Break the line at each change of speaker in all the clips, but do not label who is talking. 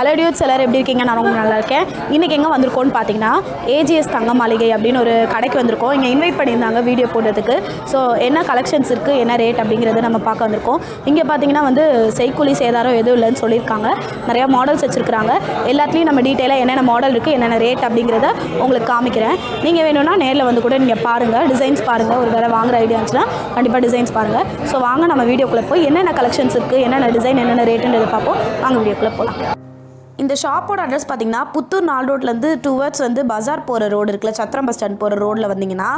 Hello dudes, எல்லாரும் எப்படி இருக்கீங்க? நான் ரொம்ப நல்லா இருக்கேன். இன்றைக்கி எங்கே வந்திருக்கோன்னு பார்த்தீங்கன்னா ஏஜிஎஸ் தங்க மாளிகை அப்படின்னு ஒரு கடைக்கு வந்திருக்கோம். இங்கே இன்வைட் பண்ணியிருந்தாங்க வீடியோ போடுறதுக்கு. ஸோ என்ன கலெக்ஷன்ஸ் இருக்குது, என்ன ரேட் அப்படிங்கிறத நம்ம பார்க்க வந்திருக்கோம். இங்கே பார்த்தீங்கன்னா செய்கூலி சேதாரம் எதுவும் இல்லைன்னு சொல்லியிருக்காங்க. நிறையா மாடல்ஸ் வச்சுருக்காங்க. எல்லாத்துலேயும் நம்ம டீட்டெயிலாக என்னென்ன மாடல் இருக்குது, என்னென்ன ரேட் அப்படிங்கிறத உங்களுக்கு காமிக்கிறேன். நீங்கள் வேணும்னா நேரில் வந்து கூட நீங்கள் பாருங்கள், டிசைன்ஸ் பாருங்கள். ஒரு வேலை வாங்குகிற ஐடியா இருந்துச்சுன்னா கண்டிப்பாக டிசைன்ஸ் பாருங்கள். ஸோ வாங்க நம்ம வீடியோக்குள்ளே போய் என்னென்ன கலெக்ஷன்ஸ் இருக்குது, என்னென்ன டிசைன், என்னென்ன ரேட்டுன்றதை பார்ப்போம். வாங்க வீடியோக்குள்ளே போகலாம். இந்த ஷாப்போட அட்ரஸ் பார்த்தீங்கன்னா புத்தூர் 4 ரோட்லேருந்து டுவர்ட்ஸ் பஜார் போகிற ரோடு இருக்குல்ல, சத்திரம் பஸ் ஸ்டாண்ட் போகிற ரோடில் வந்தீங்கன்னா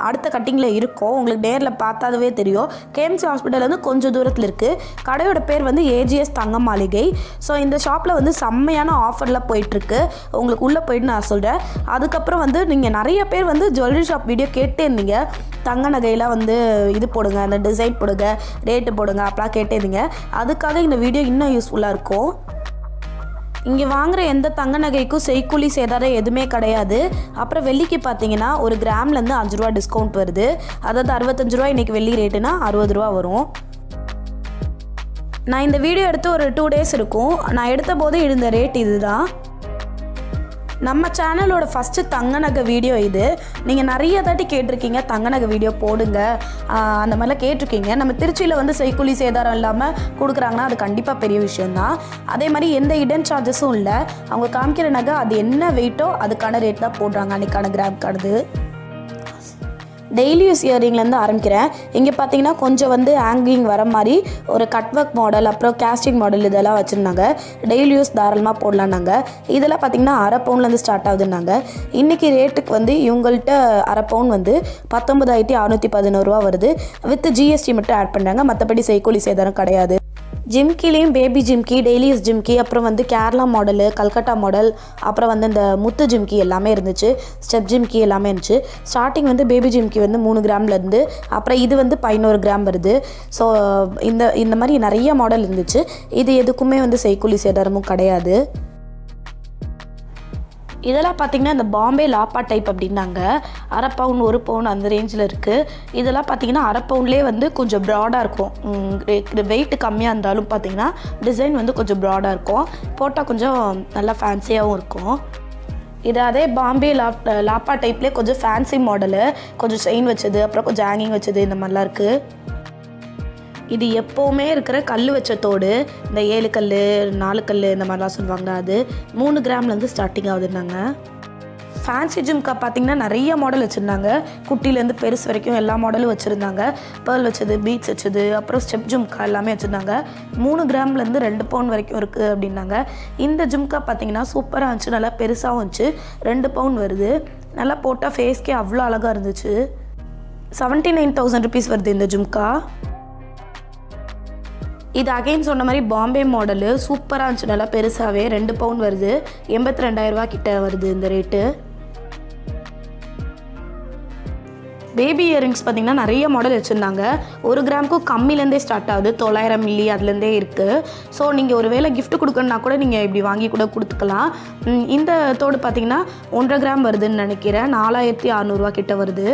அடுத்த கட்டிங்கில் இருக்கும். உங்களுக்கு நேரில் பார்த்தாவே தெரியும். கேஎம்சி ஹாஸ்பிட்டல் கொஞ்சம் தூரத்தில் இருக்குது. கடையோட பேர் ஏஜிஎஸ் தங்க மாளிகை. ஸோ இந்த ஷாப்பில் செம்மையான ஆஃபரில் போயிட்டுருக்கு. உங்களுக்கு உள்ளே போயிட்டு நான் சொல்கிறேன். அதுக்கப்புறம் நீங்கள் நிறைய பேர் ஜுவல்லரி ஷாப் வீடியோ கேட்டே இருந்தீங்க. தங்க நகையில் இது போடுங்க, அந்த டிசைன் போடுங்க, ரேட்டு போடுங்க அப்படிலாம் கேட்டே இருந்தீங்க. அதுக்காக இந்த வீடியோ இன்னும் யூஸ்ஃபுல்லாக இருக்கும். இங்கே வாங்குகிற எந்த தங்க நகைக்கும் செய்கூலி சேதாரம் எதுவுமே கிடையாது. அப்புறம் வெள்ளிக்கு பார்த்தீங்கன்னா ஒரு கிராம்லேருந்து 5 ரூபா டிஸ்கவுண்ட் வருது. அதாவது 65 ரூபா இன்றைக்கி வெள்ளி ரேட்டுனா 60 ரூபா வரும். நான் இந்த வீடியோ எடுத்து ஒரு 2 டேஸ் இருக்கும். நான் எடுத்த போது இருந்த ரேட் இது தான். நம்ம சேனலோட ஃபஸ்ட்டு தங்க நகை வீடியோ இது. நீங்கள் நிறைய தாட்டி கேட்டிருக்கீங்க தங்க நகை வீடியோ போடுங்க, அந்த மாதிரிலாம் கேட்டிருக்கீங்க. நம்ம திருச்சியில் செய்கூலி சேதாரம் இல்லாமல் கொடுக்குறாங்கன்னா அது கண்டிப்பாக பெரிய விஷயந்தான். அதே மாதிரி எந்த இடன் சார்ஜஸும் இல்லை. அவங்க காமிக்கிற நகை அது என்ன வெயிட்டோ அதுக்கான ரேட் தான் போடுறாங்க, அன்றைக்கான கிராம்க்கானது. டெய்லி யூஸ் இயரிங்லேருந்து ஆரம்பிக்கிறேன். இங்கே பார்த்தீங்கன்னா கொஞ்சம் ஹேங்கிங் வர மாதிரி ஒரு கட் ஒர்க் மாடல், அப்புறம் கேஸ்டிங் மாடல் இதெல்லாம் வச்சுருந்தாங்க. டெய்லி யூஸ் தாராளமாக போடலான்னாங்க. இதெல்லாம் பார்த்தீங்கன்னா அரை பவுன்லேருந்து ஸ்டார்ட் ஆகுதுன்னாங்க. இன்றைக்கி ரேட்டுக்கு இவங்கள்ட்ட அரை பவுன் 19,611 ரூபா வருது. வித் ஜிஎஸ்டி மட்டும் ஆட் பண்ணுறாங்க. மற்றபடி செய்கூலி சேதாரம் கிடையாது. ஜிம்கிலையும் பேபி ஜிம்கி, டெய்லி யூஸ் ஜிம்கி, அப்புறம் கேரளா மாடலு, கல்கட்டா மாடல், அப்புறம் இந்த முத்து ஜிம்கி எல்லாமே இருந்துச்சு. ஸ்டெப் ஜிம்கி எல்லாமே இருந்துச்சு. ஸ்டார்டிங் பேபி ஜிம்கி 3 கிராம்லேருந்து, அப்புறம் இது 11 கிராம் வருது. ஸோ இந்த மாதிரி நிறைய மாடல் இருந்துச்சு. இது எதுக்குமே செய்கூலி சேதாரமும் கிடையாது. இதெல்லாம் பார்த்திங்கன்னா இந்த பாம்பே லாப்பா டைப் அப்படின்னாங்க. அரை பவுன் 1 பவுன் அந்த ரேஞ்சில் இருக்குது. இதெல்லாம் பார்த்திங்கன்னா அரை பவுன்லேயே கொஞ்சம் ப்ராடாக இருக்கும். வெயிட்டு கம்மியாக இருந்தாலும் பார்த்திங்கன்னா டிசைன் கொஞ்சம் ப்ராடாக இருக்கும். போட்டால் கொஞ்சம் நல்லா ஃபேன்சியாகவும் இருக்கும். இது அதே பாம்பே லாப்பா டைப்லேயே கொஞ்சம் ஃபேன்சி மாடலு, கொஞ்சம் செயின் வச்சது, அப்புறம் கொஞ்சம் ஹேங்கிங் வச்சது, இந்த மாதிரிலாம் இருக்குது. இது எப்போவுமே இருக்கிற கல் வச்ச தோடு. இந்த 7 கல் 4 கல் இந்த மாதிரிலாம் சொல்லுவாங்க. அது 3 கிராம்லேருந்து ஸ்டார்டிங் ஆகுதுன்னாங்க. ஃபேன்சி ஜிம்கா பார்த்திங்கன்னா நிறைய மாடல் வச்சுருந்தாங்க. குட்டிலேருந்து பெருசு வரைக்கும் எல்லா மாடலும் வச்சுருந்தாங்க. பேர்ல் வச்சது, பீட்ஸ் வச்சது, அப்புறம் ஸ்டெப் ஜிம்கா எல்லாமே வச்சுருந்தாங்க. 3 கிராம்லேருந்து 2 பவுன் வரைக்கும் இருக்குது அப்படின்னாங்க. இந்த ஜிம்கா பார்த்திங்கன்னா சூப்பராக இருந்துச்சு. நல்லா பெருசாகவும் இருந்துச்சு. 2 பவுன் வருது. நல்லா போட்டால் ஃபேஸ்க்கே அவ்வளோ அழகாக இருந்துச்சு. 79,000 ருபீஸ் வருது இந்த ஜிம்கா. இது அகைன் சொன்ன மாதிரி பாம்பே மாடலு சூப்பராக இருந்துச்சு. நல்லா பெருசாகவே 2 பவுன் வருது. 82,000 ரூபா கிட்ட வருது இந்த ரேட்டு. பேபி இயரிங்ஸ் பார்த்திங்கன்னா நிறைய மாடல் வச்சுருந்தாங்க. 1 கிராமுக்கும் கம்மிலேருந்தே ஸ்டார்ட் ஆகுது. 900 மில்லி அதுலேருந்தே இருக்குது. ஸோ நீங்கள் ஒரு வேளை கிஃப்ட் கொடுக்கணுன்னா கூட நீங்கள் இப்படி வாங்கி கூட கொடுத்துக்கலாம். இந்த தோடு பார்த்திங்கன்னா 1.5 கிராம் வருதுன்னு நினைக்கிறேன். 4,600 ரூபா கிட்ட வருது.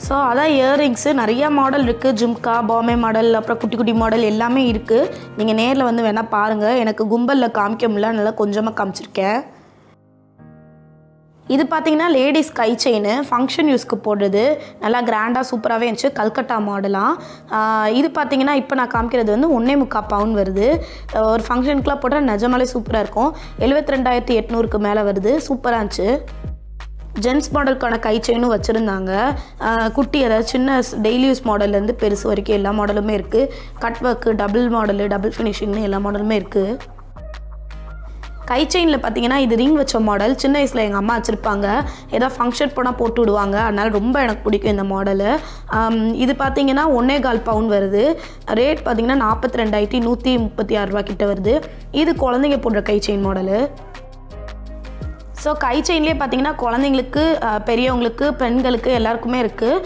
ஸோ அதான் இயரிங்ஸு நிறையா மாடல் இருக்குது. ஜிம்கா, பாம்பே மாடல், அப்புறம் குட்டி குட்டி மாடல் எல்லாமே இருக்குது. நீங்கள் நேரில் வேணால் பாருங்கள். எனக்கு கும்பலில் காமிக்க முடியல, நல்லா கொஞ்சமாக காமிச்சிருக்கேன். இது பார்த்திங்கன்னா லேடிஸ் கை செயின், ஃபங்க்ஷன் யூஸ்க்கு போடுறது. நல்லா கிராண்டாக சூப்பராகவே இருந்துச்சு. கல்கட்டா மாடலாக. இது பார்த்திங்கன்னா இப்போ நான் காமிக்கிறது 1.25 பவுன் வருது. ஒரு ஃபங்க்ஷனுக்குலாம் போட்டால் நிஜமாலே சூப்பராக இருக்கும். 72,800க்கு மேலே வருது. சூப்பராக இருந்துச்சு. ஜென்ஸ் மாடலுக்கான கை செயினும் வச்சுருந்தாங்க. குட்டி, அதாவது சின்ன டெய்லி யூஸ் மாடல்லேருந்து பெருசு வரைக்கும் எல்லா மாடலுமே இருக்குது. Cut work, double model, double ஃபினிஷிங்னு எல்லா மாடலுமே இருக்குது. கை செயினில் பார்த்தீங்கன்னா இது ரிங் வச்ச மாடல். சின்ன வயசில் எங்கள் அம்மா வச்சுருப்பாங்க. ஏதாவது ஃபங்க்ஷன் போனால் போட்டு விடுவாங்க. அதனால் ரொம்ப எனக்கு பிடிக்கும் இந்த மாடலு. இது பார்த்திங்கன்னா 1.25 பவுன் வருது. ரேட் பார்த்திங்கன்னா 42,136 ரூபா கிட்ட வருது. இது குழந்தைங்க போடுற கை செயின் மாடலு. ஸோ கை செயின்லேயே பார்த்தீங்கன்னா குழந்தைங்களுக்கு, பெரியவங்களுக்கு, பெண்களுக்கு எல்லாருக்குமே இருக்குது.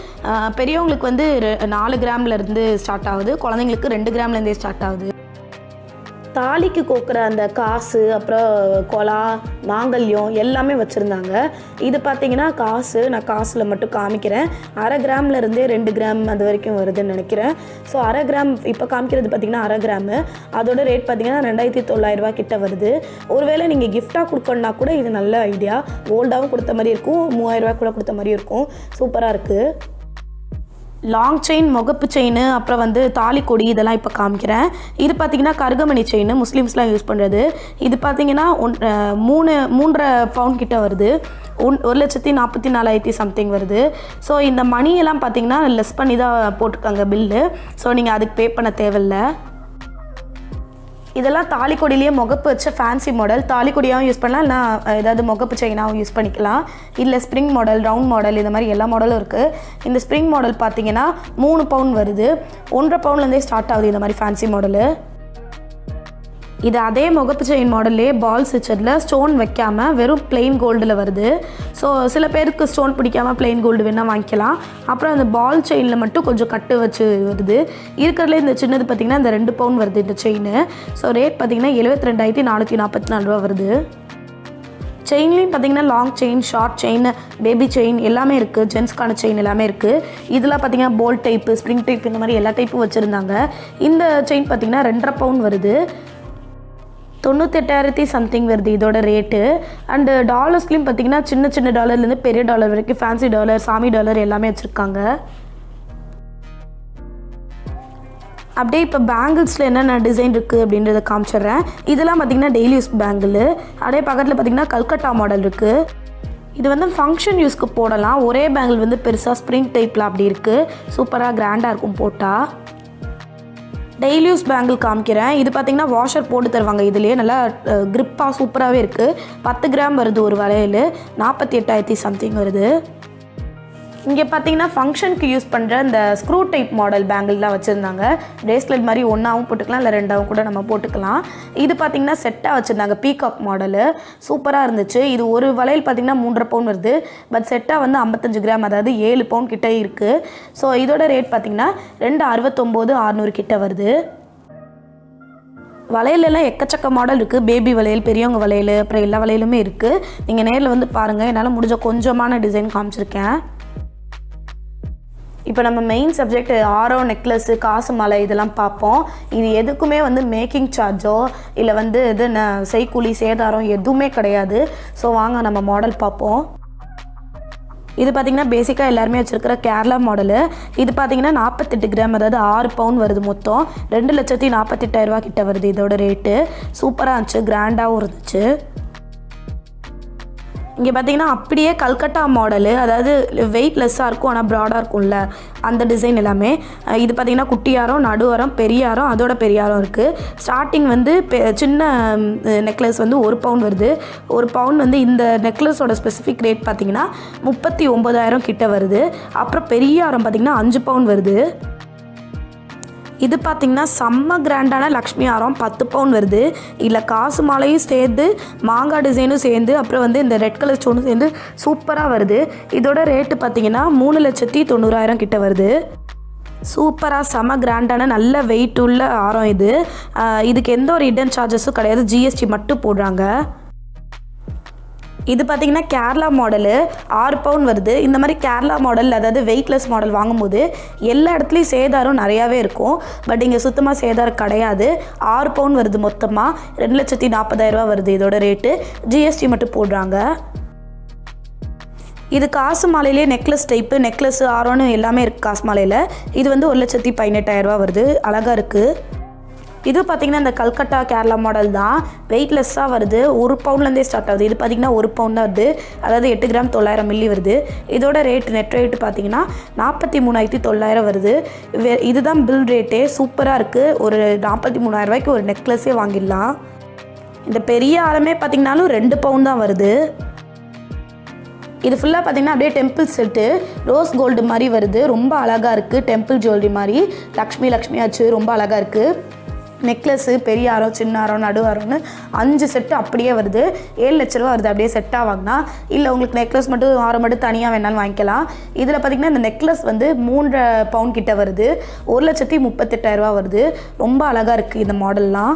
பெரியவங்களுக்கு 4 கிராம்லேருந்து ஸ்டார்ட் ஆகுது. குழந்தைங்களுக்கு 2 கிராம்லேருந்தே ஸ்டார்ட் ஆகுது. தாலிக்கு கோக்குற அந்த காசு, அப்புறம் கொலா, மாங்கல்யம் எல்லாமே வச்சுருந்தாங்க. இது பார்த்திங்கன்னா காசு, நான் காசில் மட்டும் காமிக்கிறேன். 1/2 கிராம்லேருந்தே 2 கிராம் அது வரைக்கும் வருதுன்னு நினைக்கிறேன். ஸோ 1/2 கிராம் இப்போ காமிக்கிறது பார்த்திங்கன்னா 1/2 கிராமு, அதோட ரேட் பார்த்திங்கன்னா 2900 ரூபா கிட்ட வருது. ஒருவேளை நீங்கள் கிஃப்டாக கொடுக்கணுன்னா கூட இது நல்ல ஐடியா. கோல்டாகவும் கொடுத்த மாதிரி இருக்கும், 3000 ரூபா கூட கொடுத்த மாதிரி இருக்கும். சூப்பராக இருக்குது. லாங் செயின், முகப்பு செயின், அப்புறம் வந்து தாலிக்கொடி இதெல்லாம் இப்போ காமிக்கிறேன். இது பார்த்திங்கன்னா கருகமணி செயின், முஸ்லீம்ஸ்லாம் யூஸ் பண்ணுறது. இது பார்த்திங்கன்னா 3.5 பவுண்ட் கிட்ட வருது. 1,44,000 சம்திங் வருது. ஸோ இந்த மணியெல்லாம் பார்த்திங்கன்னா லெஸ் பண்ணி தான் போட்டிருக்காங்க பில்லு. ஸோ நீங்கள் அதுக்கு பே பண்ண தேவையில்லை. இதெல்லாம் தாலிக்கொடியிலேயே முகப்பு வச்ச ஃபேன்சி மாடல். தாலிக்கொடியாகவும் யூஸ் பண்ணலாம், இல்லைனா ஏதாவது முகப்பு செயினாகவும் யூஸ் பண்ணிக்கலாம். இல்லை ஸ்ப்ரிங் மாடல், ரவுண்ட் மாடல், இந்த மாதிரி எல்லா மாடலும் இருக்குது. இந்த ஸ்ப்ரிங் மாடல் பார்த்திங்கன்னா 3 பவுண்ட் வருது. 1.5 பவுண்ட்லேருந்தே ஸ்டார்ட் ஆகுது இந்த மாதிரி ஃபேன்சி மாடலு. இது அதே முகப்பு செயின் மாடல்லே பால் ஸ்டிச்சரில் ஸ்டோன் வைக்காமல் வெறும் பிளெயின் கோல்டில் வருது. ஸோ சில பேருக்கு ஸ்டோன் பிடிக்காமல் பிளெயின் கோல்டு வேணால் வாங்கிக்கலாம். அப்புறம் அந்த பால் செயினில் மட்டும் கொஞ்சம் கட்டு வச்சு வருது. இருக்கிறதுல இந்த சின்னது பார்த்திங்கன்னா இந்த 2 பவுண்ட் வருது இந்த செயின். ஸோ ரேட் பார்த்திங்கன்னா 72,444 ரூபா வருது. செயின்லேயும் பார்த்திங்கன்னா long chain, short chain, baby chain எல்லாமே இருக்குது. ஜென்ஸ்க்கான செயின் எல்லாமே இருக்குது. இதெல்லாம் பார்த்திங்கன்னா போல் டைப்பு, ஸ்ப்ரிங் டைப், இந்த மாதிரி எல்லா டைப்பும் வச்சுருந்தாங்க. இந்த செயின் பார்த்திங்கன்னா 2.5 பவுண்ட் வருது. 98,000 சம்திங் வருது இதோட ரேட்டு. அண்டு டாலர்ஸ்லேயும் பார்த்திங்கன்னா சின்ன சின்ன டாலர்லேருந்து பெரிய டாலர் வரைக்கும் ஃபேன்சி டாலர், சாமி டாலர் எல்லாமே வச்சுருக்காங்க. அப்படியே இப்போ பேங்கிள்ஸில் என்னென்ன டிசைன் இருக்குது அப்படின்றத காமிச்சிட்றேன். இதெல்லாம் பார்த்திங்கன்னா டெய்லி யூஸ் பேங்கிள். அப்படியே பக்கத்தில் பார்த்திங்கன்னா கல்கட்டா மாடல் இருக்குது. இது வந்து ஃபங்க்ஷன் யூஸ்க்கு போடலாம். ஒரே பேங்கிள் வந்து பெருசாக ஸ்ப்ரிங் டைப்பில் அப்படி இருக்குது. சூப்பராக கிராண்டாக இருக்கும் போட்டால். டெய்லி யூஸ் பேங்கிள் காமிக்கிறேன். இது பார்த்திங்கன்னா வாஷர் போட்டு தருவாங்க. இதுலேயே நல்லா க்ரிப்பாக சூப்பராகவே இருக்குது. 10 கிராம் வருது ஒரு வளையல். 48,000 சம்திங் வருது. இங்கே பார்த்தீங்கன்னா ஃபங்க்ஷனுக்கு யூஸ் பண்ணுற இந்த ஸ்க்ரூ டைப் மாடல் பேங்கிள்லாம் வச்சுருந்தாங்க. பிரேஸ்லெட் மாதிரி ஒன்றாவும் போட்டுக்கலாம், இல்லை 2ஆவும் கூட நம்ம போட்டுக்கலாம். இது பார்த்திங்கன்னா செட்டாக வச்சுருந்தாங்க, பீகாக் மாடலு. சூப்பராக இருந்துச்சு. இது ஒரு வளையல் பார்த்திங்கன்னா 3.5 பவுண்ட் வருது. பட் செட்டாக வந்து 55 கிராம், அதாவது 7 பவுண்ட் கிட்டே இருக்குது. ஸோ இதோட ரேட் பார்த்திங்கன்னா 269,600 கிட்ட வருது. வளையலெல்லாம் எக்கச்சக்க மாடல் இருக்குது. பேபி வளையல், பெரியவங்க வளையல், அப்புறம் எல்லா வளையலுமே இருக்குது. நீங்கள் நேரில் வந்து பாருங்கள். என்னால் முடிஞ்ச கொஞ்சமான டிசைன் காமிச்சிருக்கேன். இப்போ நம்ம மெயின் சப்ஜெக்ட் ஆரம், நெக்லஸ்ஸு, காசு மாலை இதெல்லாம் பார்ப்போம். இது எதுக்குமே வந்து மேக்கிங் சார்ஜோ இல்லை வந்து இது செய்கூலி சேதாரம் எதுவுமே கிடையாது. ஸோ வாங்க நம்ம மாடல் பார்ப்போம். இது பார்த்திங்கன்னா பேசிக்காக எல்லாருமே வச்சுருக்கிற கேரளா மாடலு. இது பார்த்திங்கன்னா 48 கிராம், அதாவது 6 பவுண்ட் வருது. மொத்தம் 2,48,000 ரூபா கிட்ட வருது இதோட ரேட்டு. சூப்பராக இருந்துச்சு, கிராண்டாகவும் இருந்துச்சு. இங்கே பார்த்திங்கன்னா அப்படியே கல்கட்டா மாடலு, அதாவது வெயிட்லெஸ்ஸாக இருக்கும் ஆனால் ப்ராடாக இருக்கும்ல, அந்த டிசைன் எல்லாமே. இது பார்த்திங்கன்னா குட்டியாரம், நடுவாரம், பெரியாரம், அதோட பெரியாரம் இருக்குது. ஸ்டார்டிங் வந்து சின்ன நெக்லஸ் வந்து 1 பவுண்ட் வருது. 1 பவுண்ட் வந்து இந்த நெக்லஸோட ஸ்பெசிஃபிக் ரேட் பார்த்திங்கன்னா 39,000 கிட்ட வருது. அப்புறம் பெரியாரம் பார்த்திங்கன்னா 5 பவுண்ட் வருது. இது பார்த்திங்கன்னா செம்ம கிராண்டான லக்ஷ்மி ஆரம் 10 பவுண்ட் வருது. இல்லை காசு மாலையும் சேர்ந்து, மாங்காய் டிசைனும் சேர்ந்து, அப்புறம் வந்து இந்த ரெட் கலர் ஸ்டோனும் சேர்ந்து சூப்பராக வருது. இதோட ரேட்டு பார்த்திங்கன்னா 3,90,000 கிட்ட வருது. சூப்பராக செம்ம கிராண்டான நல்ல வெயிட் உள்ள ஆரம் இது. இதுக்கு எந்த ஒரு ஹிடன் சார்ஜஸும் கிடையாது, ஜிஎஸ்டி மட்டும் போடுறாங்க. இது பார்த்திங்கன்னா கேரளா மாடலு 6 பவுண்ட் வருது. இந்த மாதிரி கேரளா மாடல், அதாவது வெயிட்லெஸ் மாடல் வாங்கும்போது எல்லா இடத்துலையும் சேதாரம் நிறையாவே இருக்கும். பட் இங்கே சுத்தமாக சேதாரம் கிடையாது. 6 பவுண்ட் வருது. மொத்தமாக 2,40,000 ரூபா வருது இதோட ரேட்டு. ஜிஎஸ்டி மட்டும் போடுறாங்க. இது காசு மாலையிலே நெக்லஸ் டைப்பு, நெக்லஸ் ஆரோன்னு எல்லாமே இருக்குது காசு மாலையில். இது வந்து 1,18,000 ரூபா வருது. அழகாக இருக்குது. இது பார்த்திங்கன்னா இந்த கல்கட்டா கேரளா மாடல் தான். வெயிட்லெஸ்ஸாக வருது. 1 பவுண்ட்லேருந்தே ஸ்டார்ட் ஆகுது. இது பார்த்திங்கன்னா 1 பவுண்ட் தான் வருது, அதாவது 8 கிராம் 900 மில்லி வருது. இதோட ரேட் நெட் ரேட்டு பார்த்திங்கன்னா 43,900 வருது. இதுதான் பில் ரேட்டே. சூப்பராக இருக்குது. ஒரு 43,000 ரூபாய்க்கு ஒரு நெக்லஸே வாங்கிடலாம். இந்த பெரிய ஆரமே பார்த்திங்கனாலும் 2 பவுண்ட் தான் வருது. இது ஃபுல்லாக பார்த்திங்கன்னா அப்படியே டெம்பிள் செட்டு, ரோஸ் கோல்டு மாதிரி வருது. ரொம்ப அழகாக இருக்குது. டெம்பிள் ஜுவல்லரி மாதிரி லக்ஷ்மியாச்சு, ரொம்ப அழகாக இருக்குது. நெக்லஸ்ஸு, பெரிய ஆரம், சின்ன ஆரம், நடு ஆரம்னு 5 செட்டு அப்படியே வருது. 7 லட்ச ரூபா வருது அப்படியே செட்டாக வாங்கினா. இல்லை உங்களுக்கு நெக்லஸ் மட்டும், ஆரம் மட்டும் தனியாக வேணாலும் வாங்கிக்கலாம். இதில் பார்த்திங்கன்னா இந்த நெக்லஸ் வந்து 3 பவுண்ட் கிட்ட வருது. 1,38,000 ரூபா வருது. ரொம்ப அழகாக இருக்குது இந்த மாடல்லாம்.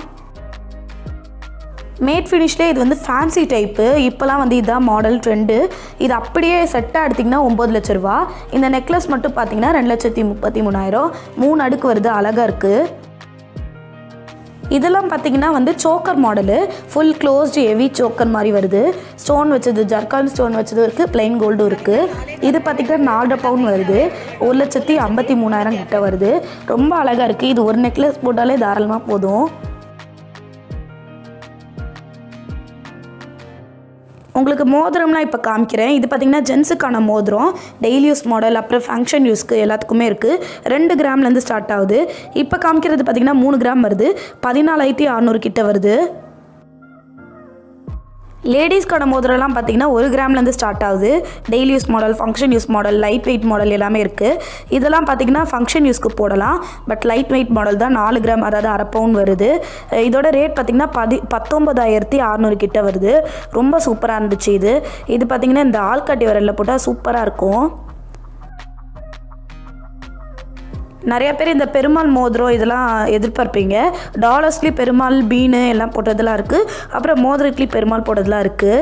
மேட் ஃபினிஷ்லேயே இது வந்து ஃபேன்சி டைப்பு. இப்போலாம் வந்து இதுதான் மாடல் ட்ரெண்டு. இது அப்படியே செட்டாக எடுத்திங்கன்னா 9 லட்ச ரூபா. இந்த நெக்லஸ் மட்டும் பார்த்தீங்கன்னா 2,33,000. 3 அடுக்கு வருது, அழகாக இருக்குது. இதெல்லாம் பார்த்திங்கன்னா வந்து choker model, full closed heavy choker மாதிரி வருது. ஸ்டோன் வச்சது, ஜர்கான் ஸ்டோன் வச்சதும் இருக்குது, பிளைன் கோல்டும் இருக்குது. இது பார்த்திங்கன்னா 4 பவுன் வருது, 1,53,000 கிட்ட வருது. ரொம்ப அழகாக இருக்குது. இது ஒரு நெக்லஸ் போட்டாலே தாராளமாக போதும். உங்களுக்கு மோதிரம்லாம் இப்போ காமிக்கிறேன். இது பார்த்திங்கன்னா ஜென்ஸுக்கான மோதிரம், டெய்லி யூஸ் மாடல், அப்புறம் ஃபங்க்ஷன் யூஸ்க்கு எல்லாத்துக்குமே இருக்குது. 2 கிராம்லேருந்து ஸ்டார்ட் ஆகுது. இப்போ காமிக்கிறது பார்த்திங்கன்னா 3 கிராம் வருது, 14,600 கிட்ட வருது. லேடிஸ்க்கான மோதிரம்லாம் பார்த்திங்கன்னா 1 கிராம்லேருந்து ஸ்டார்ட் ஆகுது. Daily use model, function use model, light weight model எல்லாமே இருக்குது. இதெல்லாம் பார்த்திங்கன்னா ஃபங்க்ஷன் யூஸ்க்கு போடலாம், பட் லைட் வெயிட் மாடல் தான். 4 கிராம், அதாவது அரை பவுன் வருது. இதோட ரேட் பார்த்திங்கன்னா 19,600 கிட்ட வருது. ரொம்ப சூப்பராக இருந்துச்சு. இது பார்த்திங்கன்னா இந்த ஆள்காட்டி விரலில் போட்டால் சூப்பராக இருக்கும். நிறைய பேர் இந்த பெருமாள் மோதிரம் இதெல்லாம் எதிர்பார்ப்பீங்க. டாலர்ஸ்லேயும் பெருமாள், பீனு எல்லாம் போட்டதெல்லாம் இருக்குது. அப்புறம் மோதிரத்துலேயும் பெருமாள் போட்டதெல்லாம் இருக்குது.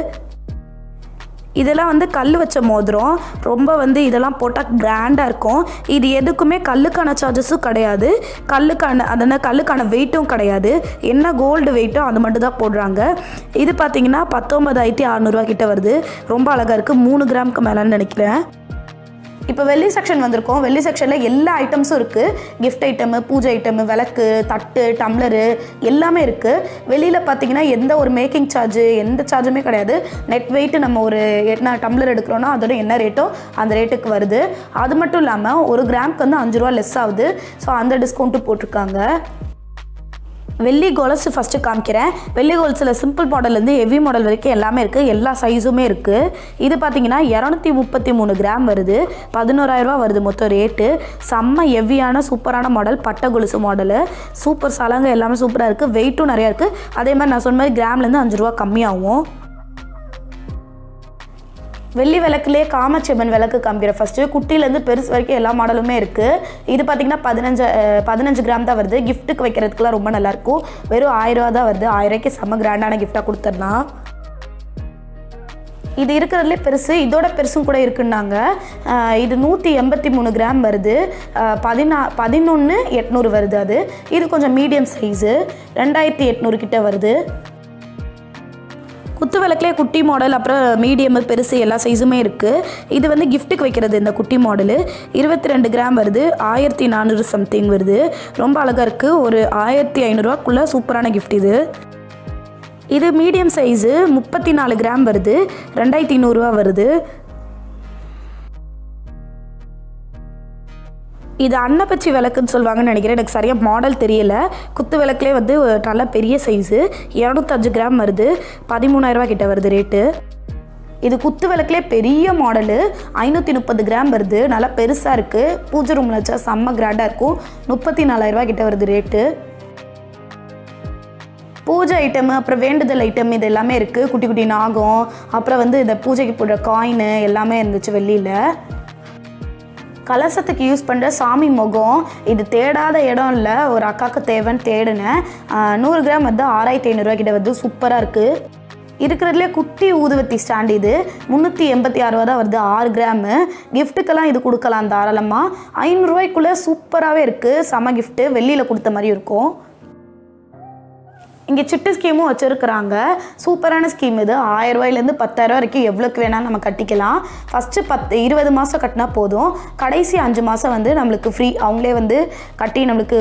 இதெல்லாம் வந்து கல் வச்ச மோதிரம். ரொம்ப வந்து இதெல்லாம் போட்டால் கிராண்டாக இருக்கும். இது எதுக்குமே கல்லுக்கான சார்ஜஸும் கிடையாது, கல்லுக்கான வெயிட்டும் கிடையாது. என்ன கோல்டு வெயிட்டோ அது மட்டும் தான் போடுறாங்க. இது பார்த்திங்கன்னா 19,600 கிட்ட வருது. ரொம்ப அழகாக இருக்குது. 3 கிராமுக்கு மேலேன்னு நினைக்கிறேன். இப்போ வெள்ளி செக்ஷன் வந்திருக்கோம். வெள்ளி செக்ஷனில் எல்லா ஐட்டம்ஸும் இருக்குது. கிஃப்ட் ஐட்டமு, பூஜை ஐட்டமு, விளக்கு, தட்டு, டம்ளரு எல்லாமே இருக்குது. வெளியில் பார்த்தீங்கன்னா எந்த ஒரு மேக்கிங் சார்ஜு, எந்த சார்ஜுமே கிடையாது. நெட் வெயிட்டு நம்ம ஒரு என்ன டம்ளர் எடுக்கிறோன்னா அதோட என்ன ரேட்டோ அந்த ரேட்டுக்கு வருது. அது மட்டும் இல்லாமல் 1 கிராமுக்கு வந்து 5 ரூபா லெஸ் ஆகுது. ஸோ அந்த டிஸ்கவுண்ட்டு போட்டிருக்காங்க. வெள்ளி கொலுசு ஃபஸ்ட்டு காமிக்கிறேன். வெள்ளி கொலுசில் சிம்பிள் மாடல்லேருந்து ஹெவி மாடல் வரைக்கும் எல்லாமே இருக்குது. எல்லா சைஸுமே இருக்குது. இது பார்த்திங்கன்னா 233 கிராம் வருது, 11,000 ரூபா வருது மொத்தம் ரேட்டு. செம்ம ஹெவியான சூப்பரான மாடல், பட்டை கொலுசு மாடலு. சூப்பர் சலங்கை எல்லாமே சூப்பராக இருக்குது. வெயிட்டும் நிறையா இருக்குது. அதே மாதிரி நான் சொன்ன மாதிரி கிராம்லேருந்து 5 ரூபா கம்மியாகும். வெள்ளி விளக்குலேயே காமாட்சியம்மன் விளக்கு காமிக்கிறேன். ஃபஸ்ட்டு குட்டிலேருந்து பெருசு வரைக்கும் எல்லா மாடலுமே இருக்குது. இது பார்த்திங்கன்னா 15 கிராம் தான் வருது. கிஃப்ட்டுக்கு வைக்கிறதுக்குலாம் ரொம்ப நல்லாயிருக்கும். வெறும் 1000 ரூபா தான் வருது. 1000 ரூபாய்க்கு செம்ம கிராண்டான கிஃப்டாக கொடுத்துடலாம். இது இருக்கிறதுலே பெருசு, இதோட பெருசும் கூட இருக்குன்னாங்க. இது 183 கிராம் வருது, 11,800 வருது. இது கொஞ்சம் மீடியம் சைஸு, 2,800 கிட்ட வருது. குத்து விளக்குலேயே குட்டி மாடல், அப்புறம் மீடியம், பெருசு எல்லா சைஸுமே இருக்குது. இது வந்து கிஃப்ட்டுக்கு வைக்கிறது. இந்த குட்டி மாடலு 22 கிராம் வருது, 1,400 சம்திங் வருது. ரொம்ப அழகாக இருக்குது. ஒரு 1,500 ரூபாக்குள்ளே சூப்பரான கிஃப்ட் இது மீடியம் சைஸு, 34 கிராம் வருது, 2,200 ரூபா வருது. இது அன்னப்பச்சி விளக்குன்னு சொல்லுவாங்கன்னு நினைக்கிறேன். எனக்கு சரியாக மாடல் தெரியல. குத்து விளக்குலேயே வந்து நல்ல பெரிய சைஸு, 205 கிராம் வருது, 13,000 ரூபா கிட்ட வருது ரேட்டு. இது குத்து விளக்குலேயே பெரிய மாடலு, 530 கிராம் வருது. நல்லா பெருசாக இருக்குது. பூஜை ரூமில் வச்சா செம்ம கிராண்டாக இருக்கும். 34,000 ரூபா கிட்ட வருது ரேட்டு. பூஜை ஐட்டமு, அப்புறம் வேண்டுதல் ஐட்டம் இது எல்லாமே இருக்குது. குட்டி குட்டி நாகம், அப்புறம் வந்து இந்த பூஜைக்கு போடுற காயினு எல்லாமே இருந்துச்சு வெள்ளியில். கலசத்துக்கு யூஸ் பண்ணுற சாமி முகம். இது தேடாத இடம் இல்லை, ஒரு அக்காவுக்கு தேவைன்னு தேடினேன். 100 கிராம் வந்து 6,500 ரூபா கிட்ட வந்து சூப்பராக இருக்குது. இருக்கிறதுலே குட்டி ஊதுவத்தி ஸ்டாண்ட். இது 386 ரூபா தான் வருது, 6 கிராமு. கிஃப்ட்டுக்கெல்லாம் இது கொடுக்கலாம் தாராளமாக. 500 ரூபாய்க்குள்ளே சூப்பராகவே இருக்குது. செம கிஃப்ட்டு, வெள்ளியில் கொடுத்த மாதிரி இருக்கும். இங்கே சிட்டு ஸ்கீமும் வச்சுருக்குறாங்க. சூப்பரான ஸ்கீம் இது. 1000 ரூபாயிலேருந்து 10,000 வரைக்கும் எவ்வளோக்கு வேணால் நம்ம கட்டிக்கலாம். ஃபஸ்ட்டு 20 மாதம் கட்டினா போதும். கடைசி 5 மாதம் வந்து நம்மளுக்கு ஃப்ரீ. அவங்களே வந்து கட்டி நம்மளுக்கு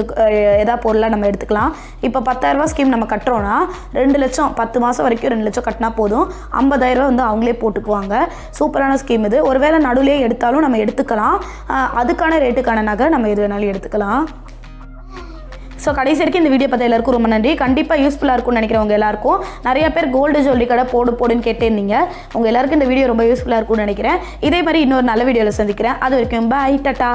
எதா பொருளாக நம்ம எடுத்துக்கலாம். இப்போ 10,000 ரூபா ஸ்கீம் நம்ம கட்டுறோன்னா 2 லட்சம், 10 மாதம் வரைக்கும் 2 லட்சம் கட்டினா போதும். 50,000 ரூபா வந்து அவங்களே போட்டுக்குவாங்க. சூப்பரான ஸ்கீம் இது. ஒருவேளை நடுவிலே எடுத்தாலும் நம்ம எடுத்துக்கலாம். அதுக்கான ரேட்டுக்கான நகை நம்ம எது வேணாலும் எடுத்துக்கலாம். ஸோ கடைசி வரைக்கும் இந்த வீடியோ பார்த்த எல்லாருக்கும் ரொம்ப நன்றி. கண்டிப்பாக யூஸ்ஃபுல்லாக இருக்கும்னு நினைக்கிறவங்க எல்லாருக்கும். நிறைய பேர் கோல்டு ஜுவல்லரி கடை போடுன்னு கேட்டேருந்தீங்க. உங்கள் எல்லாருக்கும் இந்த வீடியோ ரொம்ப யூஸ்ஃபுல்லாக இருக்கும்னு நினைக்கிறேன். இதே மாதிரி இன்னொரு நல்ல வீடியோவில் சந்திக்கிறேன். அது வரைக்கும் பாய், டாடா.